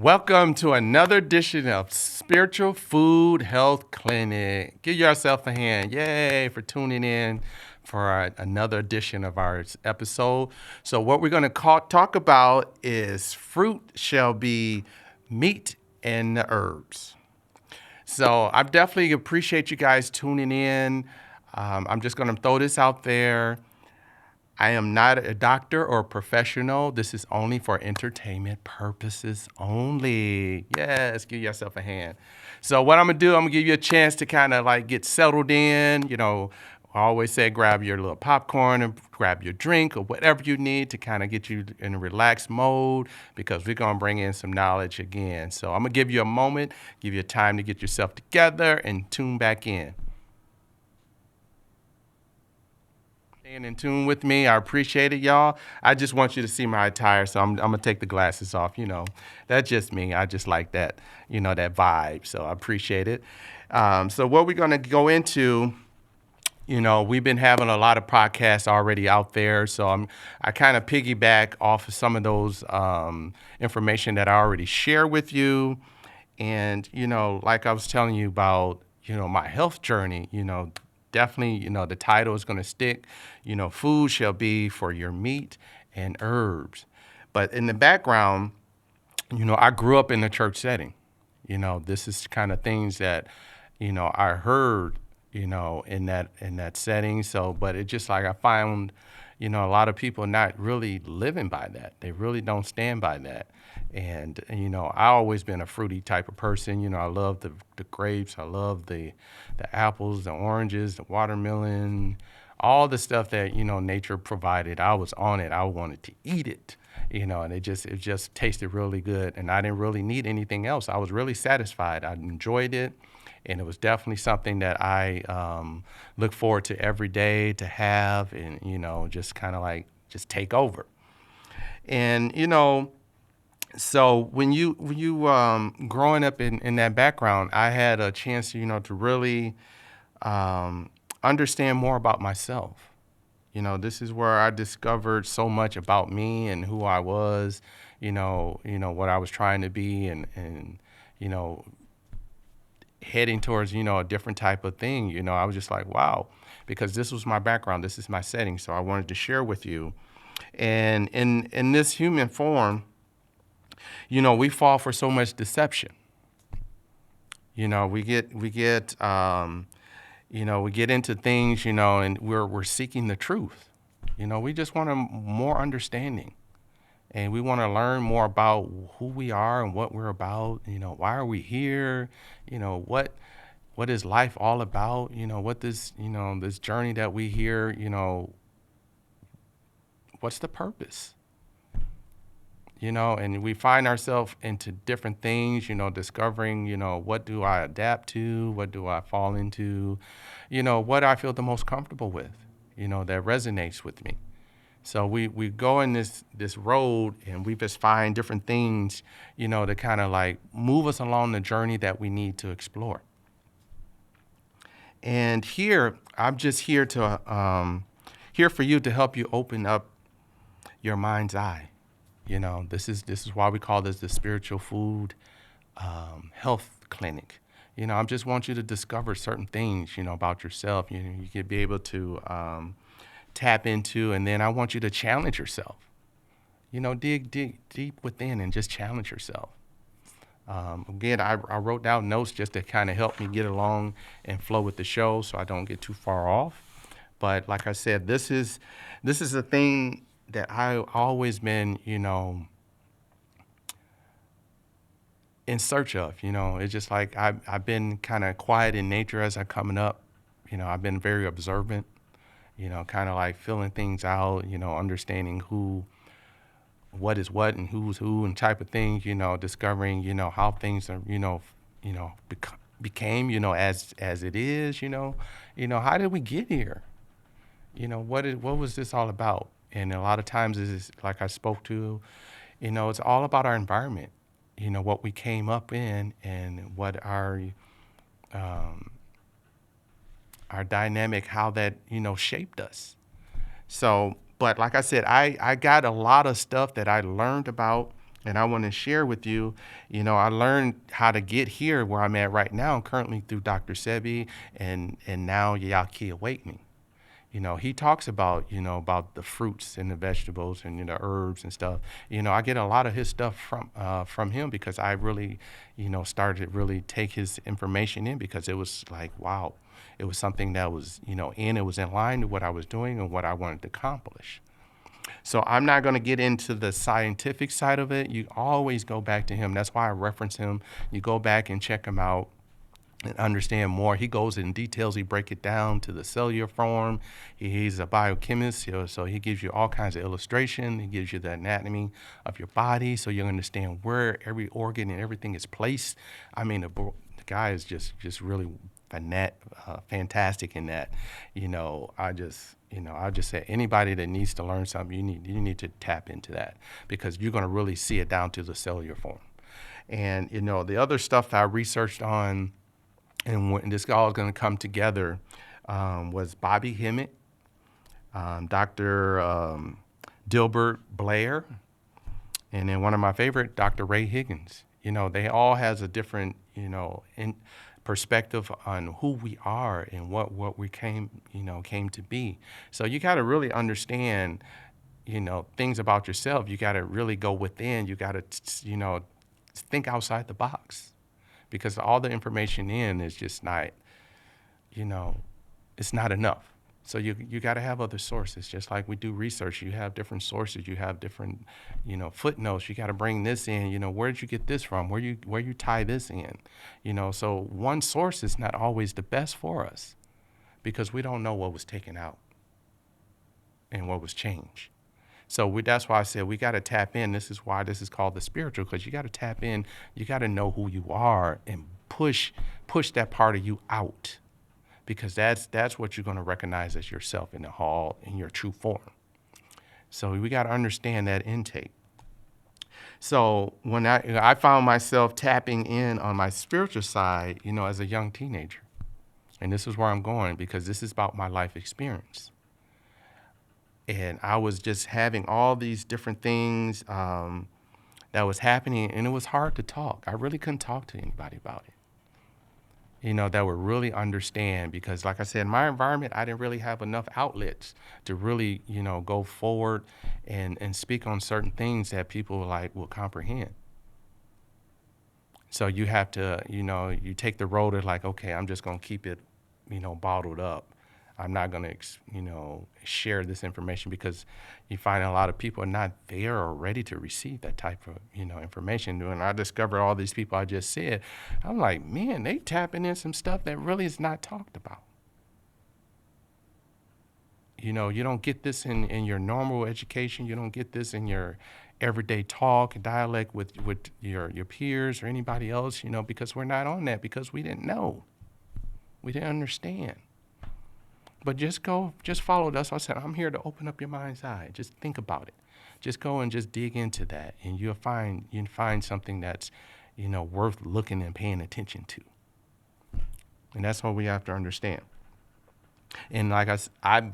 Welcome to another edition of Spiritual Food Health Clinic. Give yourself a hand. Yay for tuning in for another edition of our episode. So what we're going to talk about is fruit shall be meat and the herbs. So I definitely appreciate you guys tuning in. I'm just going to throw this out there. I am not a doctor or a professional. This is only for entertainment purposes only. Yes, give yourself a hand. So what I'm gonna do, I'm gonna give you a chance to kind of like get settled in. I always say grab your little popcorn and grab your drink or whatever you need to kind of get you in a relaxed mode because we're gonna bring in some knowledge again. So I'm gonna give you a moment, give you time to get yourself together and tune back in. Staying in tune with me. I appreciate it, y'all. I just want you to see my attire, so I'm gonna take the glasses off. That's just me. I just like that, that vibe. So I appreciate it. So what we're gonna go into, we've been having a lot of podcasts already out there. So I kind of piggyback off of some of those information that I already share with you, and like I was telling you about, my health journey. Definitely, the title is going to stick. Food shall be for your meat and herbs. But in the background, I grew up in a church setting. This is kind of things that, I heard, in that setting. So, but it just like I found, a lot of people not really living by that. They really don't stand by that. And I always been a fruity type of person. I love the grapes. I love the apples, the oranges, the watermelon, all the stuff that, nature provided. I was on it. I wanted to eat it, and it just tasted really good. And I didn't really need anything else. I was really satisfied. I enjoyed it. And it was definitely something that I look forward to every day to have and, just kind of like just take over. And, so when you growing up in that background, I had a chance, to really understand more about myself. This is where I discovered so much about me and who I was, what I was trying to be and heading towards, a different type of thing. I was just like, wow, because this was my background. This is my setting. So I wanted to share with you. And in this human form, we fall for so much deception. We get into things, and we're seeking the truth. We just want more understanding, and we want to learn more about who we are and what we're about. Why are we here? What is life all about? What this journey that we here. What's the purpose? And we find ourselves into different things, discovering, what do I adapt to? What do I fall into? What I feel the most comfortable with, that resonates with me. So we go in this road and we just find different things, to kind of like move us along the journey that we need to explore. And here, I'm just here here for you to help you open up your mind's eye. This is why we call this the spiritual food health clinic. I just want you to discover certain things, about yourself. You could be able to tap into, and then I want you to challenge yourself. Dig deep within and just challenge yourself. Again, I wrote down notes just to kind of help me get along and flow with the show, so I don't get too far off. But like I said, this is a thing that I've always been, in search of. It's just like I've been kind of quiet in nature as I'm coming up. I've been very observant, kind of like feeling things out, understanding what is what and who's who and type of things, discovering, how things are, became, as it is, how did we get here? What was this all about? And a lot of times it's like I spoke to, it's all about our environment, what we came up in and what our dynamic, how that, shaped us. So, but like I said, I got a lot of stuff that I learned about And I want to share with you, I learned how to get here where I'm at right now, currently through Dr. Sebi and now Yaki Awakening. He talks about, about the fruits and the vegetables and herbs and stuff. I get a lot of his stuff from him because I really, started to really take his information in because it was like, wow, it was something that was, it was in line with what I was doing and what I wanted to accomplish. So I'm not going to get into the scientific side of it. You always go back to him. That's why I reference him. You go back and check him out and understand more. He goes in details. He break it down to the cellular form. He's a biochemist, so he gives you all kinds of illustration. He gives you the anatomy of your body, so you understand where every organ and everything is placed. I mean, the guy is just really fantastic in that. I just say anybody that needs to learn something, you need to tap into that because you're going to really see it down to the cellular form. And the other stuff that I researched on, and when this all is going to come together, was Bobby Hemmett, Dr. Dilbert Blair, and then one of my favorite, Dr. Ray Higgins. They all has a different, perspective on who we are and what we came to be. So you got to really understand, things about yourself. You got to really go within. You got to, think outside the box because all the information in is just not, it's not enough. So you got to have other sources. Just like we do research, you have different sources. You have different, footnotes. You got to bring this in. Where did you get this from? Where you tie this in? So one source is not always the best for us because we don't know what was taken out and what was changed. So that's why I said we got to tap in. This is why this is called the spiritual, because you got to tap in. You got to know who you are and push that part of you out, because that's what you're going to recognize as yourself in your true form. So we got to understand that intake. So when I found myself tapping in on my spiritual side, as a young teenager, and this is where I'm going because this is about my life experience. And I was just having all these different things that was happening, and it was hard to talk. I really couldn't talk to anybody about it, that would really understand because, like I said, in my environment, I didn't really have enough outlets to really, go forward and speak on certain things that people will comprehend. So you have to, you take the road of okay, I'm just going to keep it, bottled up. I'm not going to, share this information because you find a lot of people are not there or ready to receive that type of, information. When I discovered all these people I just said, I'm like, man, they tapping in some stuff that really is not talked about. You don't get this in your normal education. You don't get this in your everyday talk and dialect with your peers or anybody else, because we're not on that because we didn't know. We didn't understand. But just follow. That's why I said I'm here to open up your mind's eye. Just think about it. Just go and just dig into that, and you'll find something that's, worth looking and paying attention to. And that's what we have to understand. And like I've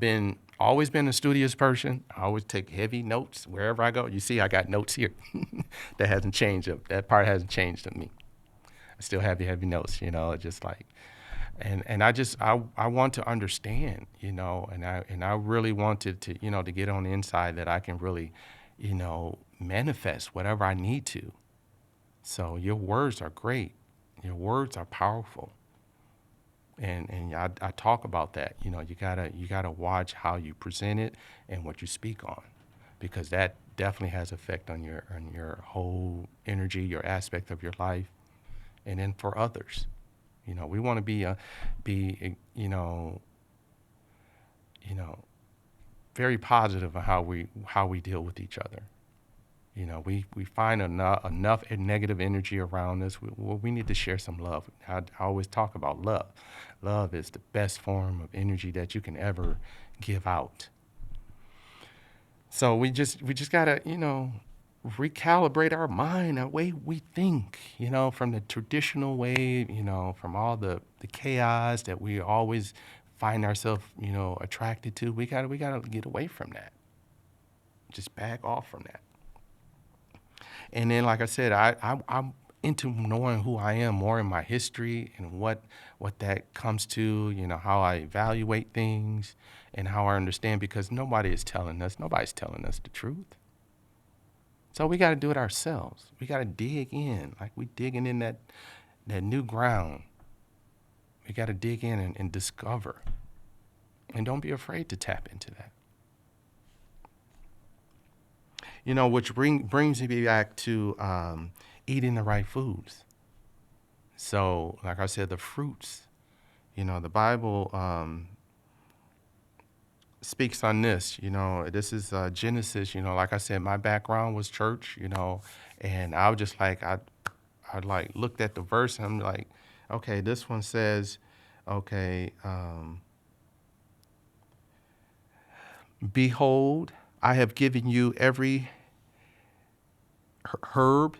always been a studious person. I always take heavy notes wherever I go. You see, I got notes here. That hasn't changed. That part hasn't changed on me. I still have the heavy notes. Just like. And I want to understand, and I really wanted to, to get on the inside that I can really, manifest whatever I need to. So your words are great. Your words are powerful. And I talk about that. You gotta watch how you present it and what you speak on, because that definitely has effect on your whole energy, your aspect of your life, and then for others. We want to be very positive on how we deal with each other. We find enough negative energy around us. We need to share some love. I always talk about love. Love is the best form of energy that you can ever give out. So we just gotta, recalibrate our mind, our way we think, from the traditional way, from all the chaos that we always find ourselves, attracted to. We gotta get away from that. Just back off from that. And then, like I said, I'm into knowing who I am more in my history and what that comes to, how I evaluate things and how I understand, because nobody's telling us the truth. So we got to do it ourselves. We got to dig in, like we digging in that new ground. We got to dig in and discover. And don't be afraid to tap into that. Which brings me back to eating the right foods. So, like I said, the fruits. The Bible speaks on this. This is Genesis. Like I said, my background was church. And I was just like I like looked at the verse and I'm like, okay, this one says, okay, behold, I have given you every herb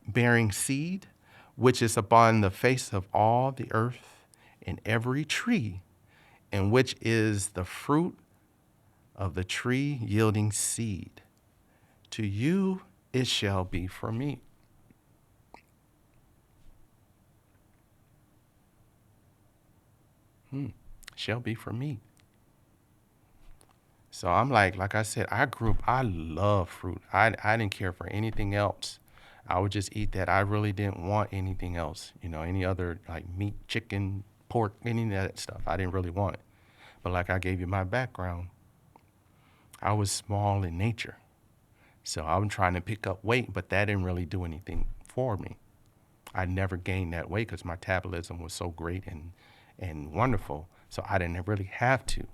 bearing seed, which is upon the face of all the earth, and every tree, and which is the fruit of the tree yielding seed. To you it shall be for meat. Shall be for meat. So I'm like I said, I love fruit. I didn't care for anything else. I would just eat that. I really didn't want anything else, any other like meat, chicken, pork, any of that stuff. I didn't really want it. But like I gave you my background, I was small in nature. So I'm trying to pick up weight, but that didn't really do anything for me. I never gained that weight because my metabolism was so great and wonderful. So I didn't really have to.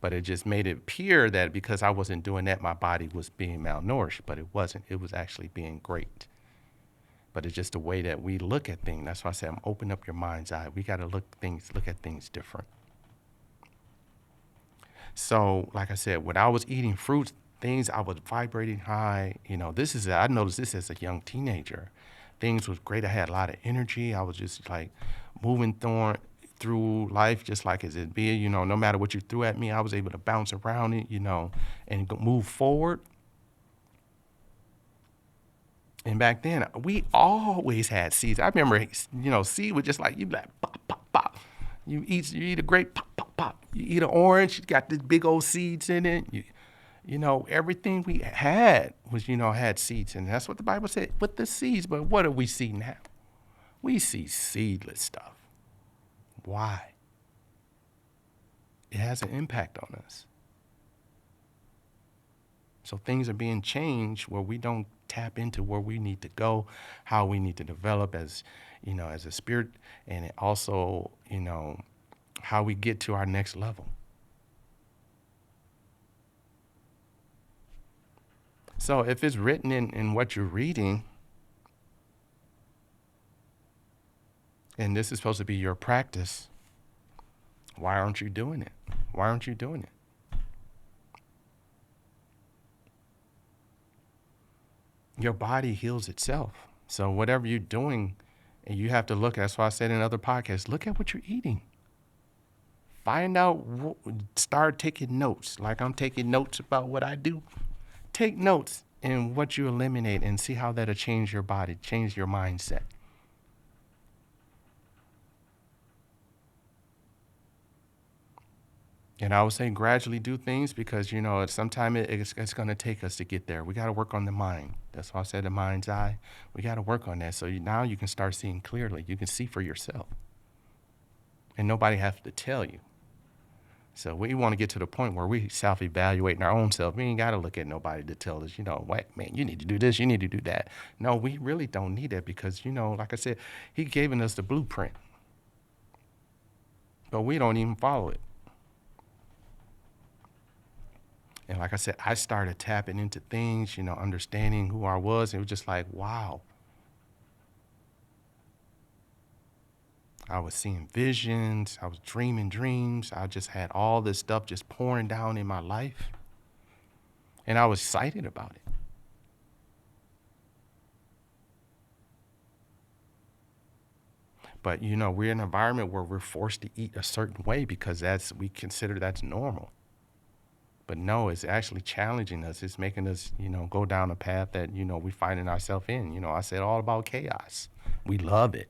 But it just made it appear that because I wasn't doing that, my body was being malnourished. But it wasn't. It was actually being great. But it's just the way that we look at things. That's why I say I'm open up your mind's eye. We got to look at things different. So, like I said, when I was eating fruits, things I was vibrating high. I noticed this as a young teenager. Things was great. I had a lot of energy. I was just like moving through life just like as it be. No matter what you threw at me, I was able to bounce around it, and move forward. And back then, we always had seeds. I remember, seed was just like, you like, pop, pop, pop. You eat a grape, pop, pop, pop. You eat an orange, you got this big old seeds in it. Everything we had was, had seeds. And that's what the Bible said, with the seeds. But what do we see now? We see seedless stuff. Why? It has an impact on us. So things are being changed where we don't tap into where we need to go, how we need to develop as a spirit, and also, how we get to our next level. So if it's written in what you're reading, and this is supposed to be your practice, why aren't you doing it? Why aren't you doing it? Your body heals itself. So whatever you're doing, and you have to look, that's why I said in other podcasts, look at what you're eating. Find out, start taking notes. Like I'm taking notes about what I do. Take notes in what you eliminate and see how that'll change your body, change your mindset. And I would say gradually do things because, sometimes it's going to take us to get there. We got to work on the mind. That's why I said the mind's eye. We got to work on that. So now you can start seeing clearly. You can see for yourself. And nobody has to tell you. So we want to get to the point where we self-evaluating our own self. We ain't got to look at nobody to tell us, what, man, you need to do this, you need to do that. No, we really don't need that because, like I said, he given us the blueprint. But we don't even follow it. And like I said, I started tapping into things, understanding who I was. And it was just like, wow. I was seeing visions. I was dreaming dreams. I just had all this stuff just pouring down in my life. And I was excited about it. But, we're in an environment where we're forced to eat a certain way because we consider that's normal. But no, it's actually challenging us. It's making us, go down a path that, we're finding ourselves in. I said all about chaos. We love it.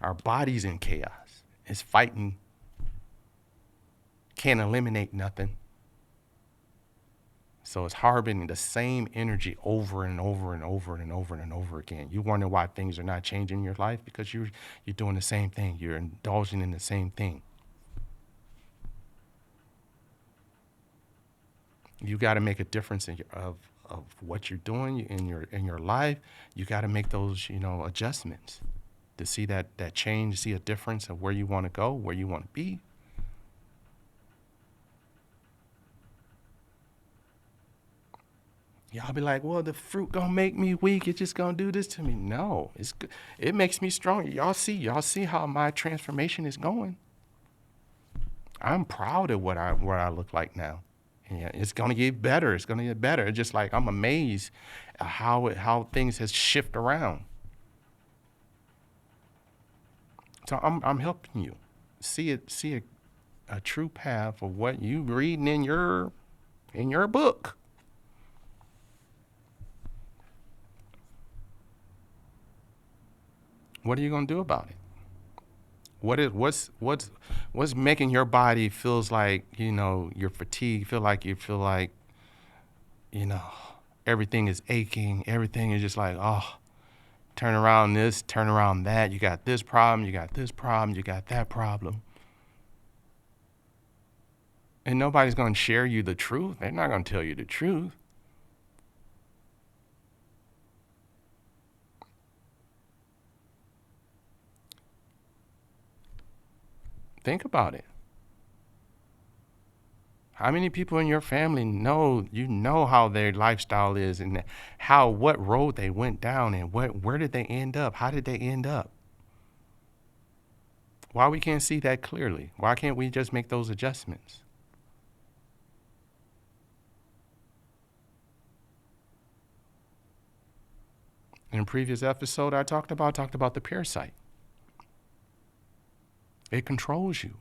Our body's in chaos. It's fighting, can't eliminate nothing. So it's harboring the same energy over and over and over and over and over again. You wonder why things are not changing in your life because you're doing the same thing. You're indulging in the same thing. You got to make a difference of what you're doing in your life. You got to make those adjustments to see that change, see a difference of where you want to go, where you want to be. Y'all be like, well, the fruit gonna make me weak. It's just gonna do this to me. No, it makes me stronger. Y'all see how my transformation is going. I'm proud of what I look like now. Yeah, it's gonna get better. It's gonna get better. It's just like I'm amazed at how things has shifted around. So I'm helping you see a true path of what you reading in your book. What are you gonna do about it? What's making your body feels like you're fatigued, feel like you know everything is aching, everything is just like, oh, turn around this, turn around that, you got this problem, you got this problem, you got that problem. And nobody's going to share you the truth. They're not going to tell you the truth. Think about it. How many people in your family know how their lifestyle is and what road they went down and where did they end up? How did they end up? Why we can't see that clearly? Why can't we just make those adjustments? In a previous episode I talked about the parasite. It controls you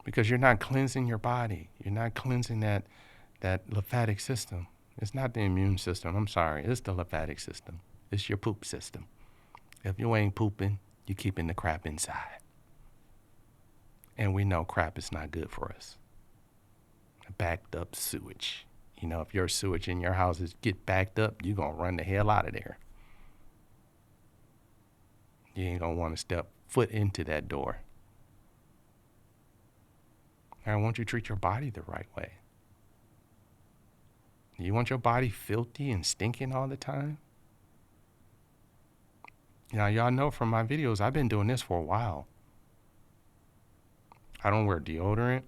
because you're not cleansing your body. You're not cleansing that lymphatic system. It's not the immune system. I'm sorry. It's the lymphatic system. It's your poop system. If you ain't pooping, you're keeping the crap inside. And we know crap is not good for us. Backed up sewage. If your sewage in your houses get backed up, you're going to run the hell out of there. You ain't going to want to step foot into that door. I want you to treat your body the right way. You want your body filthy and stinking all the time? Now, y'all know from my videos, I've been doing this for a while. I don't wear deodorant.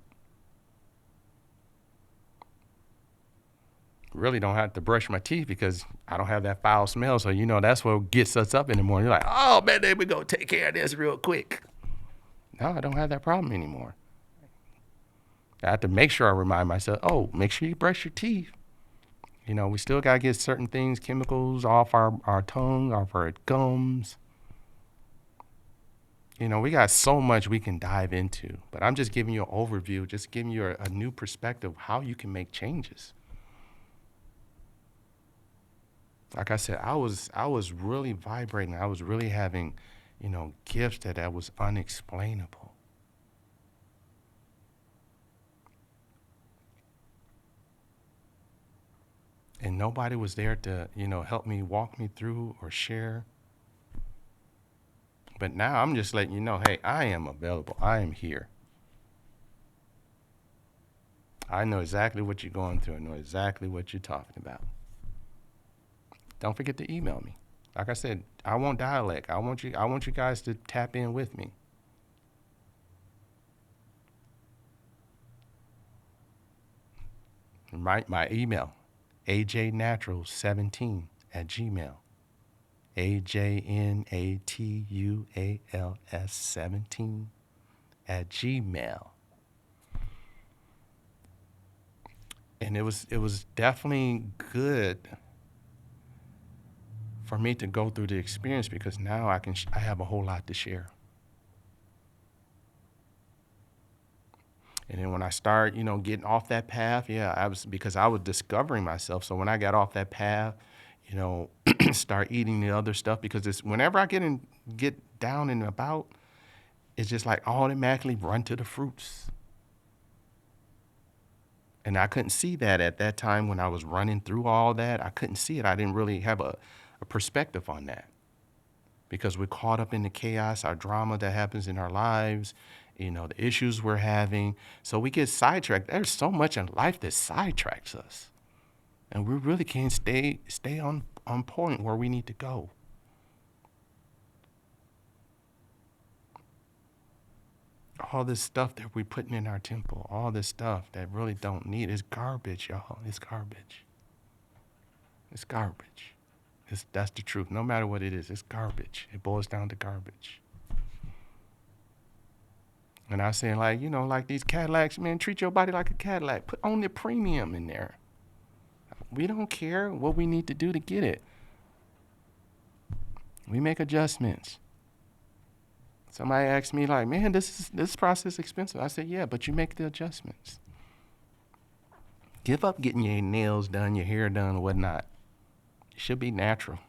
Really don't have to brush my teeth because I don't have that foul smell. So, that's what gets us up in the morning. You're like, oh, man, there we go. Take care of this real quick. No, I don't have that problem anymore. I have to make sure I remind myself, oh, make sure you brush your teeth. We still got to get certain things, chemicals off our tongue, off our gums. We got so much we can dive into. But I'm just giving you an overview, just giving you a new perspective of how you can make changes. Like I said, I was really vibrating. I was really having, gifts that was unexplainable. And nobody was there to, help me, walk me through or share. But now I'm just letting you know, hey, I am available. I am here. I know exactly what you're going through. I know exactly what you're talking about. Don't forget to email me. Like I said, I want dialect. I want you guys to tap in with me. My email, ajnaturals17@gmail. AJNATUALS17@gmail. And it was definitely good for me to go through the experience because now I have a whole lot to share. And then when I start, getting off that path, yeah, because I was discovering myself. So when I got off that path, you know, start eating the other stuff because it's whenever I get down and about, it's just like automatically run to the fruits. And I couldn't see that at that time when I was running through all that. I couldn't see it. I didn't really have a perspective on that because we're caught up in the chaos, our drama that happens in our lives, the issues we're having. So we get sidetracked. There's so much in life that sidetracks us. And we really can't stay on point where we need to go. All this stuff that we're putting in our temple, all this stuff that really don't need is garbage, y'all. It's garbage. It's garbage. That's the truth. No matter what it is, it's garbage. It boils down to garbage. And I say, like these Cadillacs, man, treat your body like a Cadillac. Put on the premium in there. We don't care what we need to do to get it. We make adjustments. Somebody asked me, like, man, this process is expensive. I said, yeah, but you make the adjustments. Give up getting your nails done, your hair done, or whatnot. It should be natural.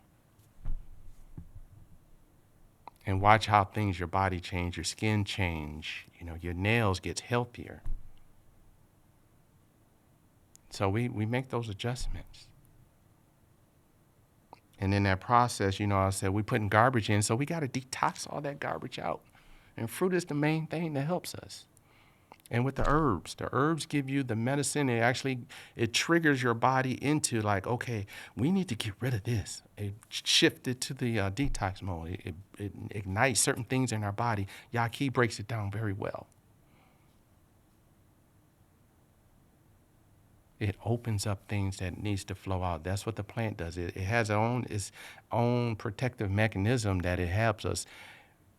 And watch how your body change, your skin change, your nails gets healthier. So we make those adjustments. And in that process, I said, we're putting garbage in, so we got to detox all that garbage out. And fruit is the main thing that helps us. And with the herbs give you the medicine. It triggers your body into like, okay, we need to get rid of this. It shifts it to the detox mode. It ignites certain things in our body. Yaqui breaks it down very well. It opens up things that needs to flow out. That's what the plant does. It has its own protective mechanism that it helps us.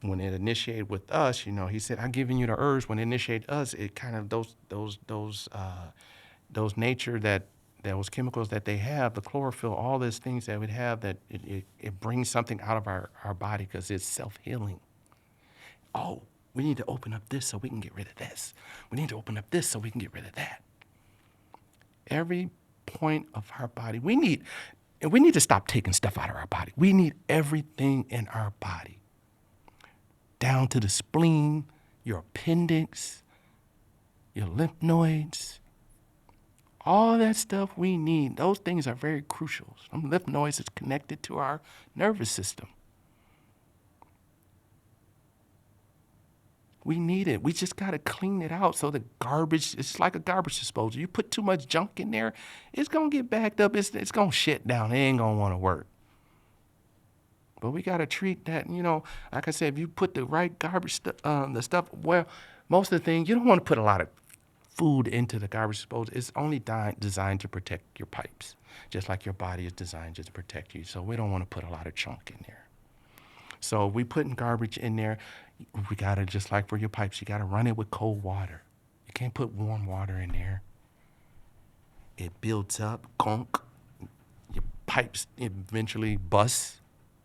When it initiated with us, he said, "I'm giving you the herbs." When it initiated us, it kind of those nature that those chemicals that they have, the chlorophyll, all those things that we have, that it brings something out of our body because it's self-healing. Oh, we need to open up this so we can get rid of this. We need to open up this so we can get rid of that. Every point of our body, we need to stop taking stuff out of our body. We need everything in our body, down to the spleen, your appendix, your lymph nodes, all that stuff we need. Those things are very crucial. Some lymph nodes is connected to our nervous system. We need it. We just got to clean it out so the garbage, it's like a garbage disposal. You put too much junk in there, it's going to get backed up. It's going to shit down. It ain't going to want to work. But we got to treat that, like I said, if you put the right garbage, the stuff, well, most of the things, you don't want to put a lot of food into the garbage disposal. It's only designed to protect your pipes, just like your body is designed to protect you. So we don't want to put a lot of junk in there. So if we putting garbage in there, we got to, just like for your pipes, you got to run it with cold water. You can't put warm water in there. It builds up, gunk. Your pipes eventually bust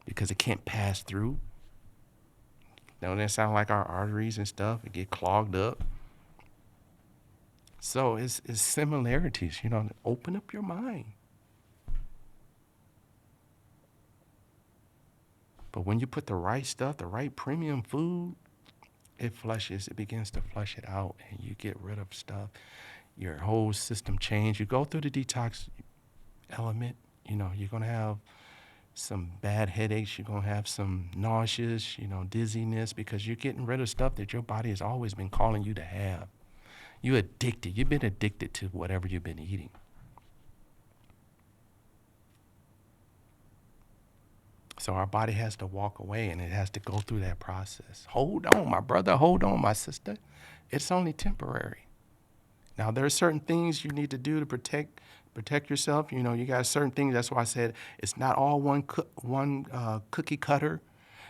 because it can't pass through. Don't that sound like our arteries and stuff? It get clogged up. So it's similarities, open up your mind. But when you put the right stuff, the right premium food, it begins to flush it out, and you get rid of stuff. Your whole system changes. You go through the detox element, you're going to have some bad headaches. You're going to have some nauseous, dizziness, because you're getting rid of stuff that your body has always been calling you to have. You're addicted. You've been addicted to whatever you've been eating. So our body has to walk away, and it has to go through that process. Hold on, my brother. Hold on, my sister. It's only temporary. Now, there are certain things you need to do to protect yourself. You got certain things. That's why I said it's not all one cookie cutter.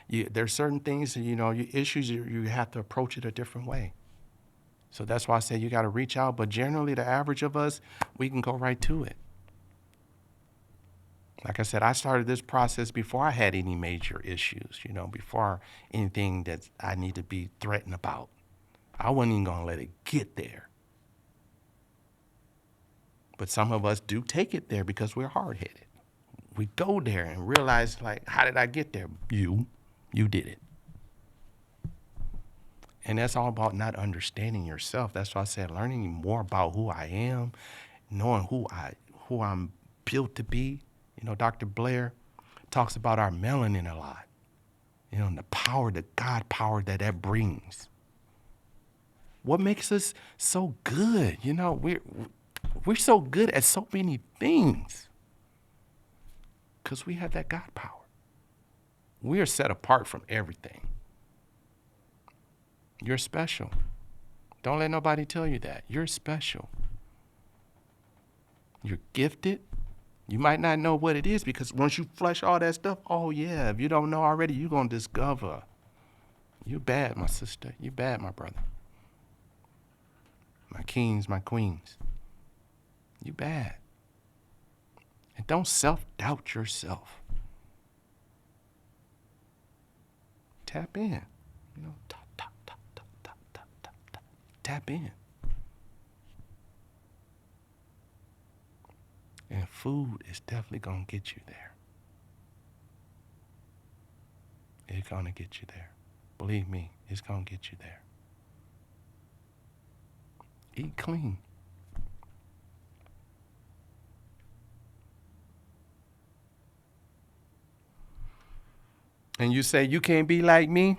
There's certain things, your issues, you have to approach it a different way. So that's why I say you got to reach out. But generally, the average of us, we can go right to it. Like I said, I started this process before I had any major issues, before anything that I need to be threatened about. I wasn't even going to let it get there. But some of us do take it there because we're hard-headed. We go there and realize, like, how did I get there? You did it. And that's all about not understanding yourself. That's why I said learning more about who I am, knowing who I'm built to be. You know, Dr. Blair talks about our melanin a lot. You know, and the power, the God power that brings. What makes us so good? You know, we're so good at so many things because we have that God power. We are set apart from everything. You're special. Don't let nobody tell you that. You're special. You're gifted. You might not know what it is because once you flush all that stuff, oh yeah, if you don't know already, you're going to discover. You bad, my sister. You bad, my brother. My kings, my queens. You bad. And don't self-doubt yourself. Tap in. You know, tap in. And food is definitely going to get you there. It's going to get you there. Believe me, it's going to get you there. Eat clean. And you say, you can't be like me?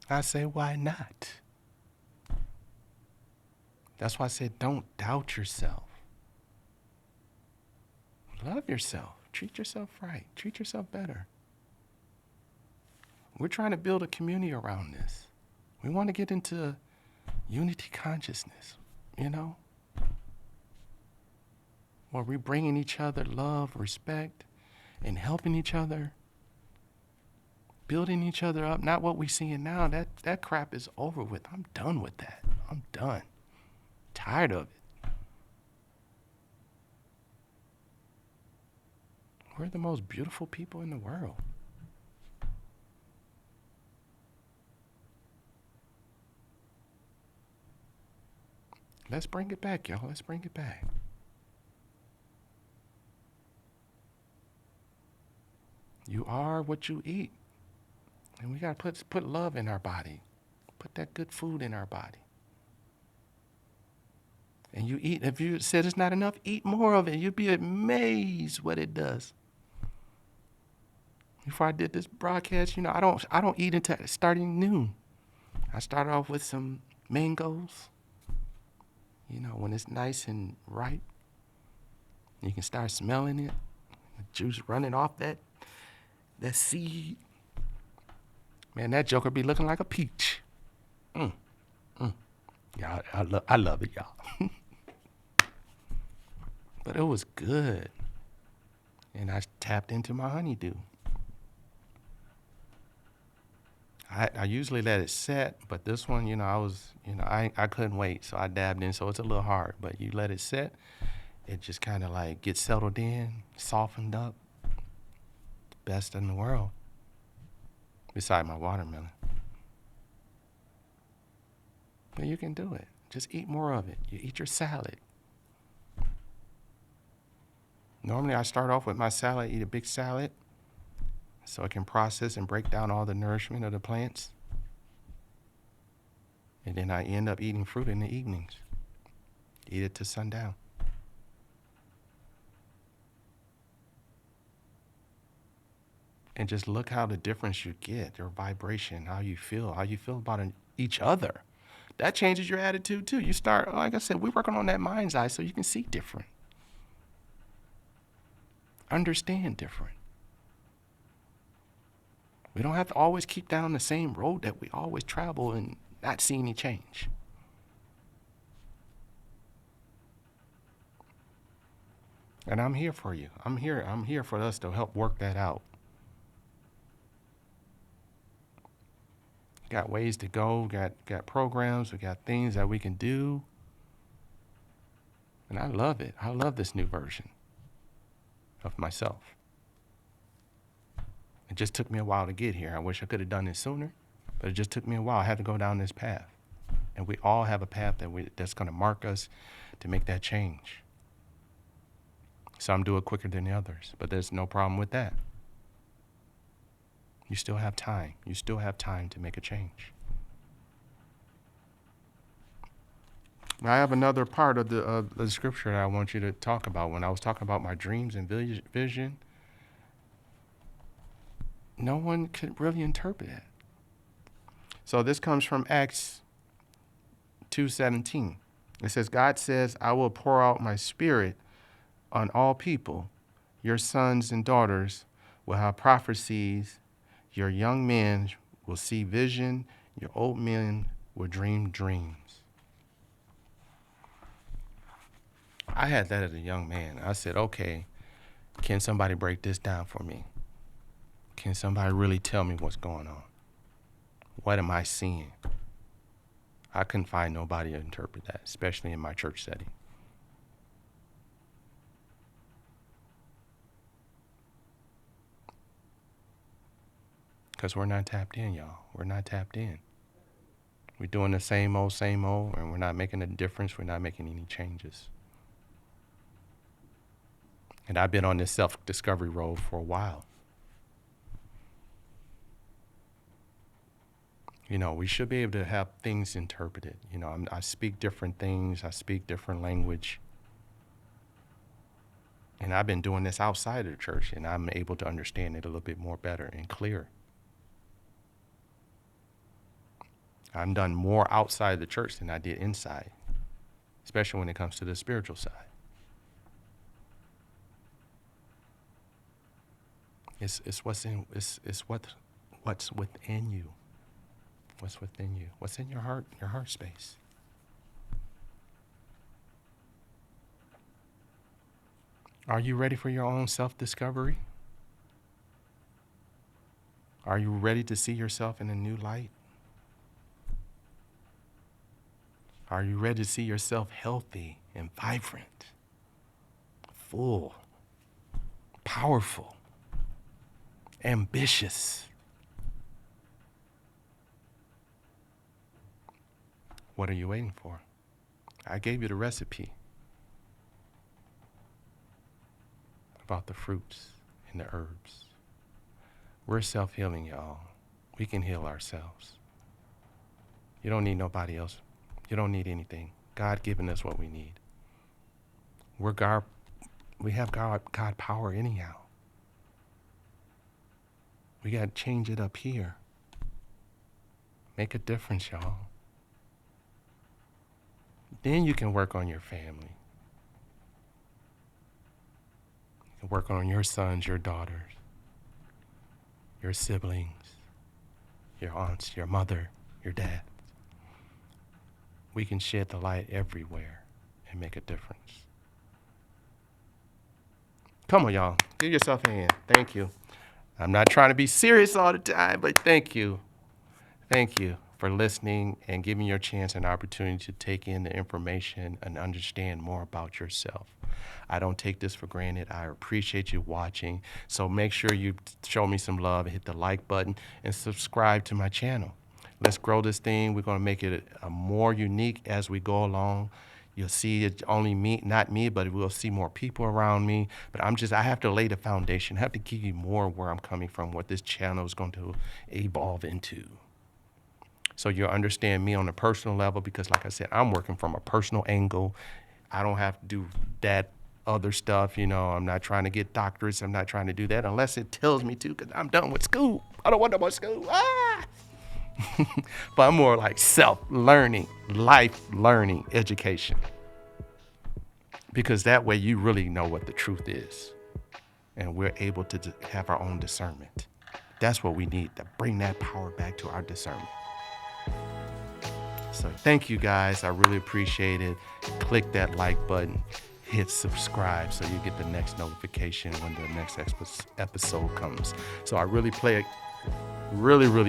I say, why not? That's why I said, don't doubt yourself. Love yourself. Treat yourself right. Treat yourself better. We're trying to build a community around this. We want to get into unity consciousness, you know? Where we're bringing each other love, respect, and helping each other, building each other up. Not what we're seeing now. That crap is over with. I'm done with that. I'm done. Tired of it. We're the most beautiful people in the world. Let's bring it back, y'all. Let's bring it back. You are what you eat. And we got to put love in our body. Put that good food in our body. And you eat, if you said it's not enough, eat more of it. You'd be amazed what it does. Before I did this broadcast, you know, I don't eat until starting noon. I started off with some mangoes. You know, when it's nice and ripe, you can start smelling it. The juice running off that seed. Man, that joker be looking like a peach. Yeah, I love it, y'all. But it was good. And I tapped into my honeydew. I usually let it set, but this one, you know, I couldn't wait, so I dabbed in, so it's a little hard. But you let it set, it just kind of like gets settled in, softened up. Best in the world, beside my watermelon. But you can do it. Just eat more of it. You eat your salad. Normally I start off with my salad, eat a big salad, so I can process and break down all the nourishment of the plants. And then I end up eating fruit in the evenings. Eat it to sundown. And just look how the difference you get, your vibration, how you feel about each other. That changes your attitude too. You start, like I said, we're working on that mind's eye so you can see different. Understand different. We don't have to always keep down the same road that we always travel and not see any change. And I'm here for you. I'm here for us to help work that out. Got ways to go, got programs, we got things that we can do. And I love it. I love this new version of myself. It just took me a while to get here. I wish I could have done it sooner, but it just took me a while. I had to go down this path. And we all have a path that's going to mark us to make that change. Some do it quicker than the others, but there's no problem with that. You still have time. You still have time to make a change. I have another part of the scripture that I want you to talk about. When I was talking about my dreams and vision, no one could really interpret it. So this comes from Acts 2:17. It says, God says, I will pour out my spirit on all people. Your sons and daughters will have prophecies. Your young men will see vision. Your old men will dream dreams. I had that as a young man. I said, okay, can somebody break this down for me? Can somebody really tell me what's going on? What am I seeing? I couldn't find nobody to interpret that, especially in my church setting. Because we're not tapped in, y'all. We're not tapped in. We're doing the same old, and we're not making a difference. We're not making any changes. And I've been on this self-discovery road for a while. You know, we should be able to have things interpreted. You know, I speak different things. I speak different language. And I've been doing this outside of the church, and I'm able to understand it a little bit more better and clear. I've done more outside the church than I did inside, especially when it comes to the spiritual side. It's what's within you. What's within you? What's in your heart space? Are you ready for your own self-discovery? Are you ready to see yourself in a new light? Are you ready to see yourself healthy and vibrant, full, powerful, ambitious? What are you waiting for? I gave you the recipe about the fruits and the herbs. We're self-healing, y'all. We can heal ourselves. You don't need nobody else. You don't need anything. God giving us what we need. We have God power anyhow. We got to change it up here. Make a difference, y'all. Then you can work on your family. You can work on your sons, your daughters, your siblings, your aunts, your mother, your dad. We can shed the light everywhere and make a difference. Come on, y'all. Give yourself a hand. Thank you. I'm not trying to be serious all the time, but thank you. Thank you for listening and giving your chance an opportunity to take in the information and understand more about yourself. I don't take this for granted. I appreciate you watching. So make sure you show me some love and hit the like button and subscribe to my channel. Let's grow this thing. We're going to make it more unique as we go along. You'll see it only me, not me, but we'll see more people around me. But I have to lay the foundation. I have to give you more where I'm coming from, what this channel is going to evolve into. So you'll understand me on a personal level because, like I said, I'm working from a personal angle. I don't have to do that other stuff. You know, I'm not trying to get doctorates. I'm not trying to do that unless it tells me to because I'm done with school. I don't want no more school. But I'm more like self-learning, life-learning education. Because that way you really know what the truth is. And we're able to have our own discernment. That's what we need, to bring that power back to our discernment. So thank you guys. I really appreciate it. Click that like button. Hit subscribe so you get the next notification when the next episode comes. So I really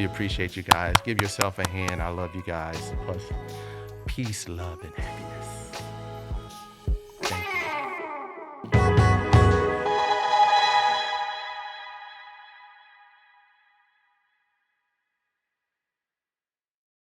appreciate you guys. Give yourself a hand. I love you guys. Plus, peace, love, and happiness.